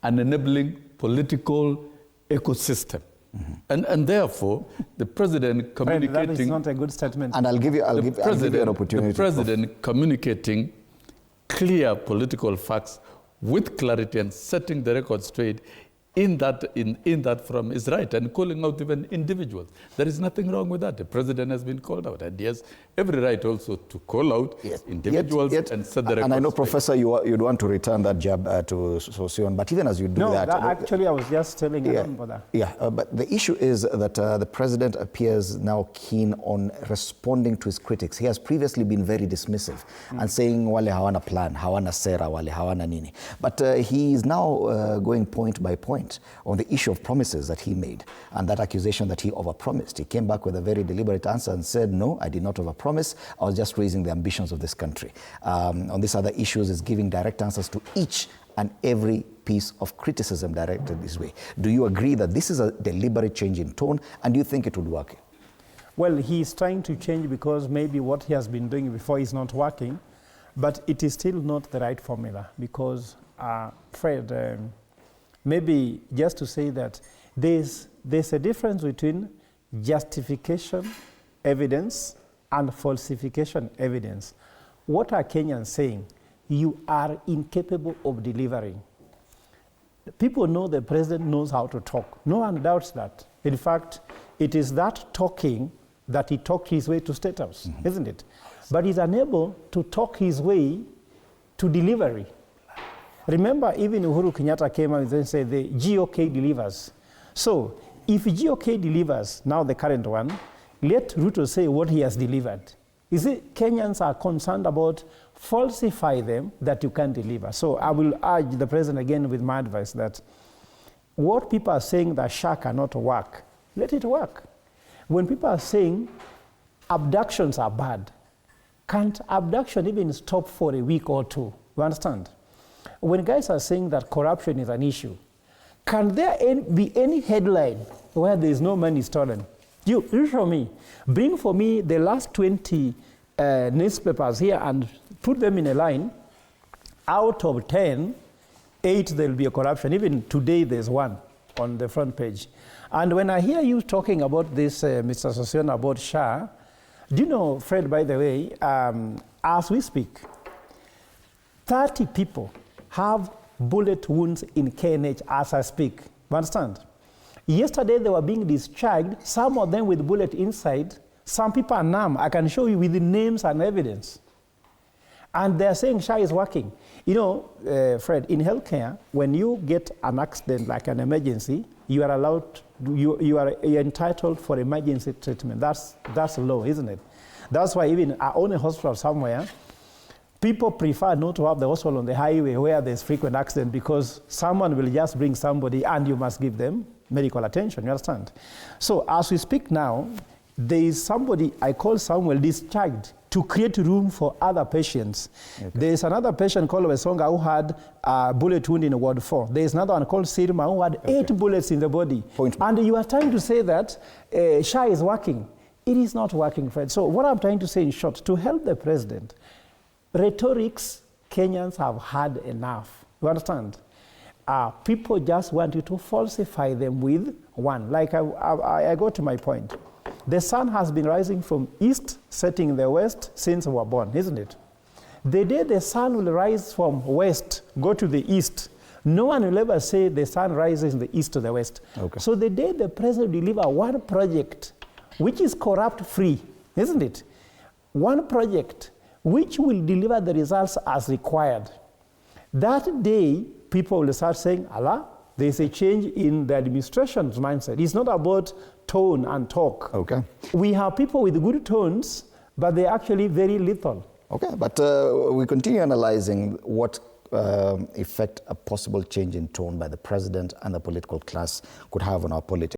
an enabling political ecosystem. And therefore, the president communicating... That is not a good statement. And I'll give you an opportunity. The president communicating clear political facts with clarity and setting the record straight in that forum is right, and calling out even individuals. There is nothing wrong with that. The president has been called out, and he has every right also to call out individuals and set the record And I know, straight. Professor, you'd want to return that jab to Sossion, but even as you do that... No, actually, I was just telling you about that. Yeah, but the issue is that the president appears now keen on responding to his critics. He has previously been very dismissive and saying, wale hawana plan, hawana sera, wale hawana nini. But he is now going point by point on the issue of promises that he made and that accusation that he overpromised. He came back with a very deliberate answer and said, no, I did not overpromise. I was just raising the ambitions of this country. On these other issues is giving direct answers to each and every piece of criticism directed this way. Do you agree that this is a deliberate change in tone, and do you think it would work? Well, he's trying to change because maybe what he has been doing before is not working, but it is still not the right formula because, Fred, maybe just to say that there's a difference between justification evidence and falsification evidence. What are Kenyans saying? You are incapable of delivering. People know the president knows how to talk. No one doubts that. In fact, it is that talking that he talked his way to State House, isn't it? But he's unable to talk his way to delivery. Remember, even Uhuru Kenyatta came out and said the GOK delivers. So, if GOK delivers, now the current one, let Ruto say what he has delivered. Is it Kenyans are concerned about falsify them that you can't deliver? So I will urge the president again with my advice that what people are saying that SHA cannot work, let it work. When people are saying abductions are bad, can't abduction even stop for a week or two? You understand? When guys are saying that corruption is an issue, can there be any headline where there is no money stolen? You show me. Bring for me the last 20 newspapers here and put them in a line. Out of 10, 8 there will be a corruption. Even today there's one on the front page. And when I hear you talking about this, Mr. Sossion, about SHA, do you know, Fred, by the way, as we speak, 30 people have bullet wounds in KNH as I speak. You understand? Yesterday they were being discharged, some of them with bullet inside. Some people are numb. I can show you with the names and evidence. And they're saying SHA is working. You know, Fred, in healthcare, when you get an accident like an emergency, you are allowed, you're entitled for emergency treatment. That's law, isn't it? That's why even I own a hospital somewhere. People prefer not to have the hospital on the highway where there's frequent accident because someone will just bring somebody and you must give them medical attention, you understand? So as we speak now, there is somebody, I call Samuel, discharged to create room for other patients. Okay. There is another patient called Wesonga who had a bullet wound in Ward 4. There is another one called Sirma who had 8 bullets in the body. And you are trying to say that SHA is working. It is not working, Fred. So what I'm trying to say in short, to help the president, rhetorics, Kenyans have had enough. You understand? People just want you to falsify them with one. Like I go to my point. The sun has been rising from east, setting in the west since we were born, isn't it? The day the sun will rise from west, go to the east, no one will ever say the sun rises in the east to the west. Okay. So the day the president deliver one project, which is corrupt-free, isn't it? One project which will deliver the results as required. That day, people will start saying, Allah, there's a change in the administration's mindset. It's not about tone and talk. Okay. We have people with good tones, but they're actually very little. Okay, but we continue analyzing what effect a possible change in tone by the president and the political class could have on our politics.